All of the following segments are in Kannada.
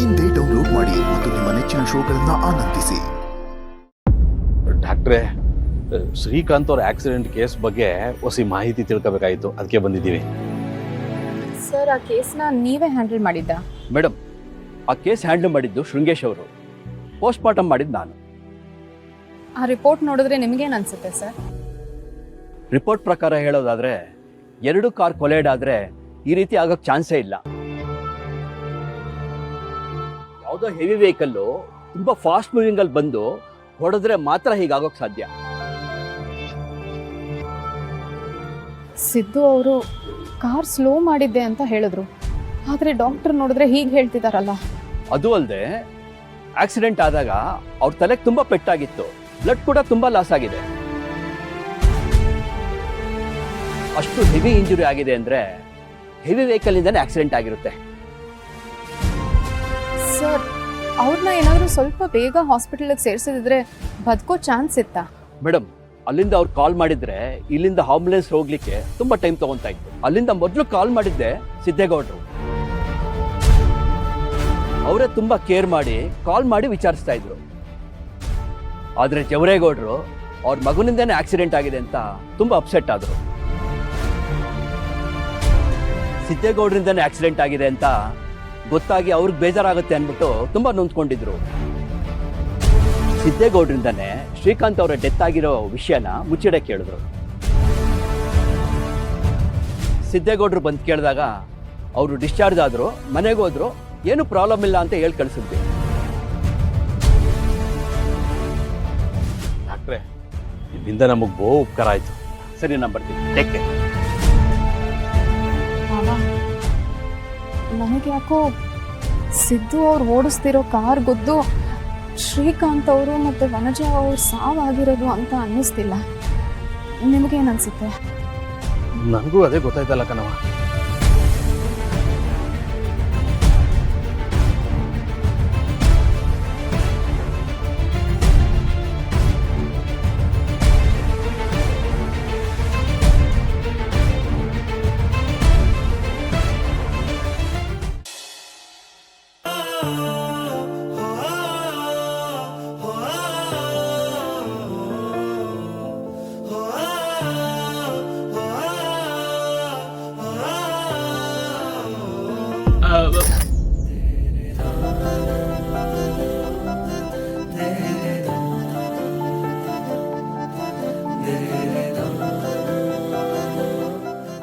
ಇಂದೇ ಡೌನ್ಲೋಡ್ ಮಾಡಿ ಮತ್ತು ನಿಮ್ಮ ನೆಚ್ಚಿನ ಶೋಗಳನ್ನ ಆನಂದಿಸಿ. ಡಾಕ್ಟ್ರೇ, ಶ್ರೀಕಾಂತ್ ಅವ್ರ ಆಕ್ಸಿಡೆಂಟ್ ಕೇಸ್ ಬಗ್ಗೆ ಹೊಸ ಮಾಹಿತಿ ತಿಳ್ಕೋಬೇಕಾಯಿತು, ಅದಕ್ಕೆ ಬಂದಿದ್ದೀವಿ. ಸರ್, ಆ ಕೇಸ್ನ ನೀವೇ ಹ್ಯಾಂಡಲ್ ಮಾಡಿದ್ದ? ಮೇಡಮ್, ಆ ಕೇಸ್ ಹ್ಯಾಂಡಲ್ ಮಾಡಿದ್ದು ಶೃಂಗೇಶ್ ಅವರು, ಪೋಸ್ಟ್ ಮಾರ್ಟಮ್ ಮಾಡಿದ್ದು ನಾನು. ಆ ರಿಪೋರ್ಟ್ ನೋಡಿದ್ರೆ ನಿಮಗೇನು ಅನ್ಸುತ್ತೆ ಸರ್? ರಿಪೋರ್ಟ್ ಪ್ರಕಾರ ಹೇಳೋದಾದ್ರೆ 2 ಕಾರ್ ಕೊಲೈಡ್ ಆದ್ರೆ ಈ ರೀತಿ ಆಗೋಕ್ಕೆ ಚಾನ್ಸೇ ಇಲ್ಲ. ಯಾವುದೋ ಹೆವಿ ವೆಹಿಕಲ್ಲು ತುಂಬಾ ಫಾಸ್ಟ್ ಮೂವಿಂಗ್ ಅಲ್ಲಿ ಬಂದು ಹೊಡೆದ್ರೆ ಮಾತ್ರ ಹೀಗಾಗೋಕ್ ಸಾಧ್ಯ. ಸಿದ್ದು ಅವರು ಕಾರ್ ಸ್ಲೋ ಮಾಡಿದ್ದೆ ಅಂತ ಹೇಳಿದ್ರು, ಆದ್ರೆ ಡಾಕ್ಟರ್ ನೋಡಿದ್ರೆ ಹೀಗೆ ಹೇಳ್ತಿದಾರಲ್ಲ. ಅದು ಅಲ್ಲದೆ ಆಕ್ಸಿಡೆಂಟ್ ಆದಾಗ ಅವ್ರ ತಲೆಗೆ ತುಂಬಾ ಪೆಟ್ಟಾಗಿತ್ತು, ಬ್ಲಡ್ ಕೂಡ ತುಂಬಾ ಲಾಸ್ ಆಗಿದೆ. ಅಷ್ಟು ಹೆವಿ ಇಂಜುರಿ ಆಗಿದೆ ಅಂದ್ರೆ ಹೆವಿ ವೆಹಿಕಲ್ ಇಂದಾನೆ ಆಕ್ಸಿಡೆಂಟ್ ಆಗಿರುತ್ತೆ. ಸರ್, ಅವ್ರನ್ನ ಏನಾದರೂ ಸ್ವಲ್ಪ ಬೇಗ ಹಾಸ್ಪಿಟಲ್ಗೆ ಸೇರಿಸಿದ್ರೆ ಬದುಕೋ ಚಾನ್ಸ್ ಇತ್ತಾ? ಮೇಡಮ್, ಅಲ್ಲಿಂದ ಅವ್ರು ಕಾಲ್ ಮಾಡಿದ್ರೆ ಇಲ್ಲಿಂದ ಆಂಬುಲೆನ್ಸ್ ಹೋಗ್ಲಿಕ್ಕೆ ತುಂಬಾ ಟೈಮ್ ತಗೊಂತಾ ಇತ್ತು. ಅಲ್ಲಿಂದ ಮೊದಲು ಕಾಲ್ ಮಾಡಿದ್ದೆ ಸಿದ್ದೇಗೌಡರು. ಅವರೇ ತುಂಬಾ ಕೇರ್ ಮಾಡಿ ಕಾಲ್ ಮಾಡಿ ವಿಚಾರಿಸ್ತಾ ಇದ್ರು. ಆದ್ರೆ ಜವರೇಗೌಡರು ಅವ್ರ ಮಗನಿಂದಾನೇ ಆಕ್ಸಿಡೆಂಟ್ ಆಗಿದೆ ಅಂತ ತುಂಬಾ ಅಪ್ಸೆಟ್ ಆದ್ರು. ಸಿದ್ದೇಗೌಡರಿಂದಾನೇ ಆಕ್ಸಿಡೆಂಟ್ ಆಗಿದೆ ಅಂತ ಗೊತ್ತಾಗಿ ಅವ್ರಿಗೆ ಬೇಜಾರಾಗುತ್ತೆ ಅಂದ್ಬಿಟ್ಟು ತುಂಬಾ ನೊಂದ್ಕೊಂಡಿದ್ರು. ಸಿದ್ದೇಗೌಡರಿಂದಾನೆ ಶ್ರೀಕಾಂತ್ ಅವರ ಡೆತ್ ಆಗಿರೋ ವಿಷಯನ ಮುಚ್ಚಿಡ ಕೇಳಿದ್ರು. ಸಿದ್ದೇಗೌಡರು ಬಂದು ಕೇಳಿದಾಗ ಅವರು ಡಿಸ್ಚಾರ್ಜ್ ಆದ್ರು, ಮನೆಗೆ ಹೋದ್ರು, ಏನು ಪ್ರಾಬ್ಲಮ್ ಇಲ್ಲ ಅಂತ ಹೇಳಿ ಕಳಿಸಿದ್ವಿ. ಡಾಕ್ಟ್ರೇ, ಇಲ್ಲಿಂದ ನಮಗೆ ಬಹು ಉಪಕಾರ ಆಯ್ತು. ಸರಿ, ನಾನು ಬರ್ತೀನಿ. Take care. ನನಗೆ ಯಾಕೋ ಸಿದ್ದು ಅವ್ರು ಓಡಿಸ್ತಿರೋ ಕಾರ್ ಗುದ್ದು ಶ್ರೀಕಾಂತ್ ಅವರು ಮತ್ತು ವನಜಾ ಅವ್ರು ಸಾವಾಗಿರೋದು ಅಂತ ಅನ್ನಿಸ್ತಿಲ್ಲ. ನಿಮಗೇನು ಅನ್ಸುತ್ತೆ? ನನಗೂ ಅದೇ ಗೊತ್ತಾಯ್ತಲ್ಲ ಕಣವ.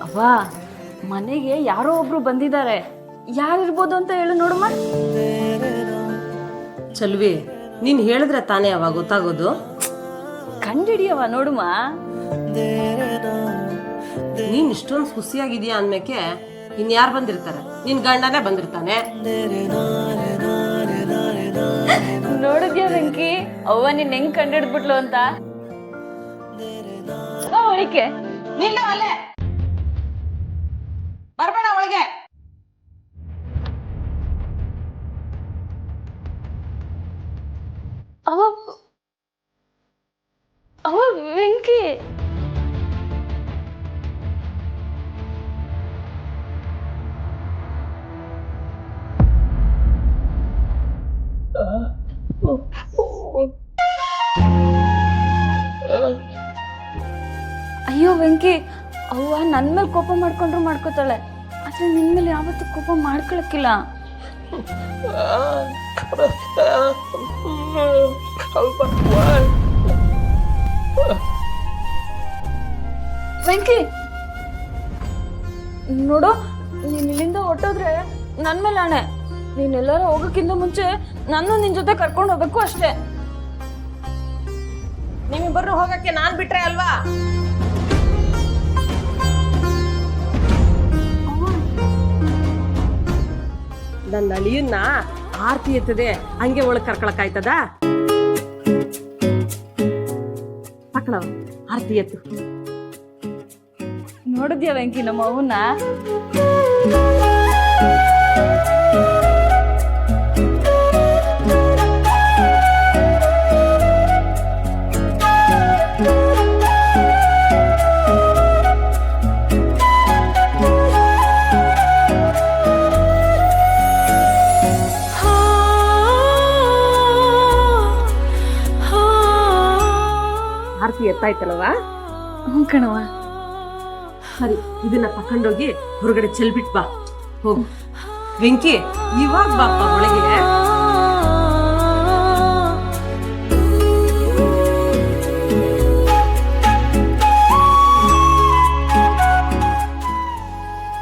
ಅವ್ವಾ, ಮನೆಗೆ ಯಾರೋ ಒಬ್ರು ಬಂದಿದ್ದಾರೆ. ಯಾರಿರ್ಬೋದು ಅಂತ ಹೇಳು ನೋಡಮ್ಮ. ಚಲ್ವಿ, ನೀನ್ ಹೇಳಿದ್ರೆ ತಾನೇ ಅವಾಗ ಗೊತ್ತಾಗೋದು. ಕಂಡಿಡಿಯವ ನೋಡುಮ. ನೀನ್ ಇಷ್ಟೊಂದು ಖುಷಿಯಾಗಿದ್ಯಾ ಅಂದ್ಮೇಕೆ ಇನ್ಯಾರು ಬಂದಿರ್ತಾರೆ? ನಿನ್ ಗಂಡನೇ ಬಂದಿರ್ತಾನೆ. ನೋಡಿದ್ಯಾ ವೆಂಕಿ, ಅವ್ವ ನಿನ್ ಹೆಂಗ್ ಕಂಡಿಡ್ಬಿಟ್ಲು ಅಂತ. ಒಳಿಕೆ ನಿಲ್ಲ ಅಲ್ಲೇ ಬರ್ಬೇಡ ಒಳಗೆ. ಅವ ಅವ ವೆಂಕಿ, ಅಯ್ಯೋ ವೆಂಕಿ, ಅವ್ವ ನನ್ ಮೇಲೆ ಕೋಪ ಮಾಡ್ಕೊಂಡ್ರು ಮಾಡ್ಕೋತಾಳೆ, ಆದ್ರೆ ನಿನ್ ಮೇಲೆ ಯಾವತ್ತೂ ಕೋಪ ಮಾಡ್ಕೊಳಕ್ಕಿಲ್ಲ. ವೆಂಕಿ ನೋಡು, ನೀನ್ ಇಲ್ಲಿಂದ ಹೊಟ್ಟೋದ್ರೆ ನನ್ ಮೇಲೆ ಆಣೆ. ನೀನೆಲ್ಲಾರು ಹೋಗಕ್ಕಿಂತ ಮುಂಚೆ ನಾನು ನಿನ್ ಜೊತೆ ಕರ್ಕೊಂಡು ಹೋಗ್ಬೇಕು ಅಷ್ಟೇ. ನಿಮ್ಮಿಬ್ಬರು ಹೋಗಕ್ಕೆ ನಾನ್ ಬಿಟ್ರೆ ಅಲ್ವಾ? ನನ್ನ ಅಳಿಯನ್ನ ಆರ್ತಿ ಎತ್ತದೆ ಹಂಗೆ ಒಳಗ್ ಕರ್ಕೊಳಕಾಯ್ತದ? ಮಕ್ಕಳ ಆರ್ತಿ ಎತ್ತು. ನೋಡಿದ್ಯಾ ವೆಂಕಿ ನಮ್ಮ ಅವನ್ನ? ಗೊತ್ತಾಯ್ತಲ್ವಾ? ಹ್ಞೂ ಕಣವ. ಸರಿ, ಇದನ್ನ ತಕೊಂಡೋಗಿ ಹೊರಗಡೆ ಚೆಲ್ಬಿಟ್ ಬಾ. ಹೋಗು ವೆಂಕಿ, ಇವಾಗ ಬಾಪ್ಪ ಒಳಗೆ.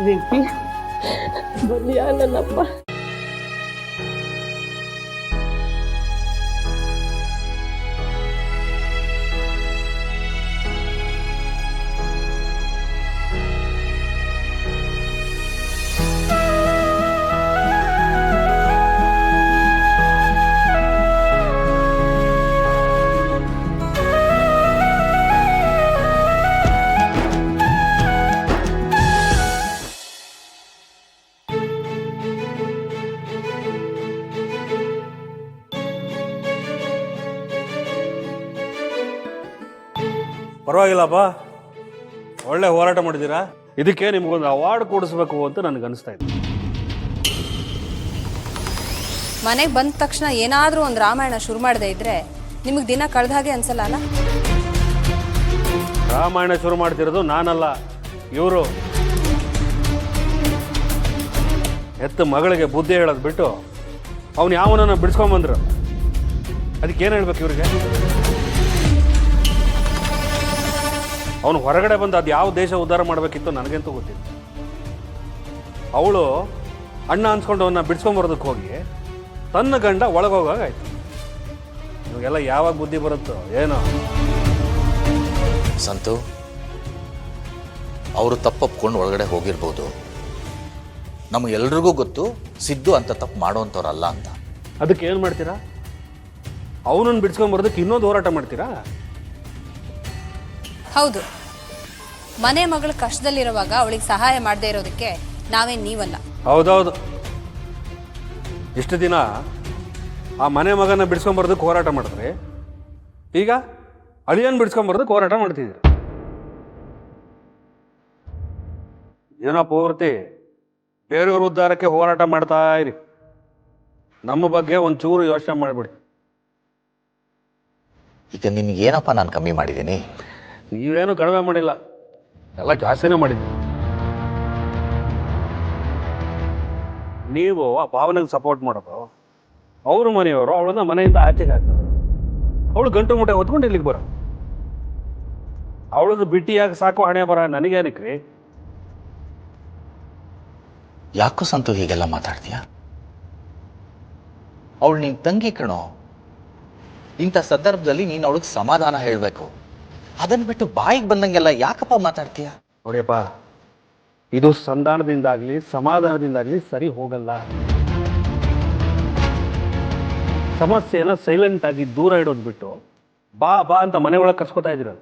ವೆಂಕಿ ಬಂದ್ಯಾ ನನ್ನಪ್ಪ? ಪರವಾಗಿಲ್ಲಪ್ಪ, ಒಳ್ಳೆ ಹೋರಾಟ ಮಾಡಿದ್ದೀರಾ. ಇದಕ್ಕೆ ನಿಮ್ಗೊಂದು ಅವಾರ್ಡ್ ಕೊಡಿಸ್ಬೇಕು ಅಂತ ನನಗೆ ಅನಿಸ್ತಾ ಇದೆ. ಮನೆಗೆ ಬಂದ ತಕ್ಷಣ ಏನಾದರೂ ಒಂದು ರಾಮಾಯಣ ಶುರು ಮಾಡದೇ ಇದ್ರೆ ನಿಮಗೆ ದಿನ ಕಳೆದ ಹಾಗೆ ಅನ್ಸಲ್ಲ ಅಲ್ಲ? ರಾಮಾಯಣ ಶುರು ಮಾಡ್ತಿರೋದು ನಾನಲ್ಲ, ಇವರು. ಹೆತ್ತ ಮಗಳಿಗೆ ಬುದ್ಧಿ ಹೇಳೋದು ಬಿಟ್ಟು ಅವನು ಯಾವನನ್ನ ಬಿಡಿಸ್ಕೊಂಬಂದ್ರು. ಅದಕ್ಕೇನು ಹೇಳ್ಬೇಕು ಇವ್ರಿಗೆ? ಅವನು ಹೊರಗಡೆ ಬಂದು ಅದು ಯಾವ ದೇಶ ಉದ್ಧಾರ ಮಾಡಬೇಕಿತ್ತು ನನಗಂತೂ ಗೊತ್ತಿಲ್ಲ. ಅವಳು ಅಣ್ಣ ಅನ್ಸ್ಕೊಂಡು ಅವನ್ನ ಬಿಡಿಸ್ಕೊಂಬರೋದಕ್ಕೆ ಹೋಗಿ ತನ್ನ ಗಂಡ ಒಳಗೋಗಾಗಾಯ್ತು. ಇವಾಗೆಲ್ಲ ಯಾವಾಗ ಬುದ್ಧಿ ಬರುತ್ತೋ ಏನೋ. ಸಂತು, ಅವರು ತಪ್ಪೊಪ್ಕೊಂಡು ಒಳಗಡೆ ಹೋಗಿರ್ಬೋದು. ನಮಗೆಲ್ರಿಗೂ ಗೊತ್ತು ಸಿದ್ದು ಅಂತ ತಪ್ಪು ಮಾಡೋವಂಥವ್ರಲ್ಲ ಅಂತ. ಅದಕ್ಕೆ ಏನು ಮಾಡ್ತೀರಾ? ಅವನನ್ನು ಬಿಡಿಸ್ಕೊಂಬರೋದಕ್ಕೆ ಇನ್ನೊಂದು ಹೋರಾಟ ಮಾಡ್ತೀರಾ? ಹೌದು, ಮನೆ ಮಗಳು ಕಷ್ಟದಲ್ಲಿರುವಾಗ ಅವಳಿಗೆ ಸಹಾಯ ಮಾಡದೇ ಇರೋದಕ್ಕೆ ನಾವೇನು ನೀವಲ್ಲ. ಹೌದೌದು, ಇಷ್ಟು ದಿನ ಆ ಮನೆ ಮಗನ ಬಿಡಿಸ್ಕೊಂಬರೋದಕ್ಕೆ ಹೋರಾಟ ಮಾಡಿದ್ರಿ, ಈಗ ಅಳಿಯನ್ ಬಿಡಿಸ್ಕೊಂಬರೋದಕ್ಕೆ ಹೋರಾಟ ಮಾಡ್ತಿದ್ದೀರಿ. ಏನೋ ಪೂರ್ತಿ ಬೇರೆಯವ್ರ ಉದ್ಧಾರಕ್ಕೆ ಹೋರಾಟ ಮಾಡ್ತಾ ಇರಿ. ನಮ್ಮ ಬಗ್ಗೆ ಒಂಚೂರು ಯೋಚನೆ ಮಾಡಿಬಿಡಿ. ಈಗ ನಿನಗೇನಪ್ಪ ನಾನು ಕಮ್ಮಿ ಮಾಡಿದ್ದೀನಿ? ನೀವೇನು ಕಡಿಮೆ ಮಾಡಿಲ್ಲ, ಎಲ್ಲ ಜಾಸ್ತಿನೇ ಮಾಡಿದ್ವಿ. ನೀವು ಆ ಭಾವನೆಗೆ ಸಪೋರ್ಟ್ ಮಾಡೋದು, ಅವ್ರ ಮನೆಯವರು ಅವಳನ್ನ ಮನೆಯಿಂದ ಆಚೆಗೆ ಹಾಕೋದು, ಅವಳು ಗಂಟು ಮುಟ್ಟೆ ಹೊತ್ಕೊಂಡು ಇಲ್ಲಿಗೆ ಬರೋ. ಅವಳದ್ದು ಬಿಟ್ಟಿಯಾಗಿ ಸಾಕು ಹಣೆ ಬರ ನನಗೇನಕ್ರಿ? ಯಾಕೋ ಸಂತು ಹೀಗೆಲ್ಲ ಮಾತಾಡ್ತೀಯ? ಅವಳು ನಿನ್ ತಂಗಿ ಕಣೋ. ಇಂಥ ಸಂದರ್ಭದಲ್ಲಿ ನೀನು ಅವಳಿಗೆ ಸಮಾಧಾನ ಹೇಳಬೇಕು. ಅದನ್ನ ಬಿಟ್ಟು ಬಾಯಿಗೆ ಬಂದಂಗೆಲ್ಲ ಯಾಕಪ್ಪ ಮಾತಾಡ್ತೀಯ? ನೋಡಿಯಪ್ಪ, ಇದು ಸಂಧಾನದಿಂದಾಗ್ಲಿ ಸಮಾಧಾನದಿಂದಾಗ್ಲಿ ಸರಿ ಹೋಗಲ್ಲ. ಸಮಸ್ಯೆನ ಸೈಲೆಂಟ್ ಆಗಿ ದೂರ ಇಡೋದು ಬಿಟ್ಟು ಬಾ ಬಾ ಅಂತ ಮನೆ ಒಳಗೆ ಕರ್ಸ್ಕೊತಾ ಇದ್ದೀರ.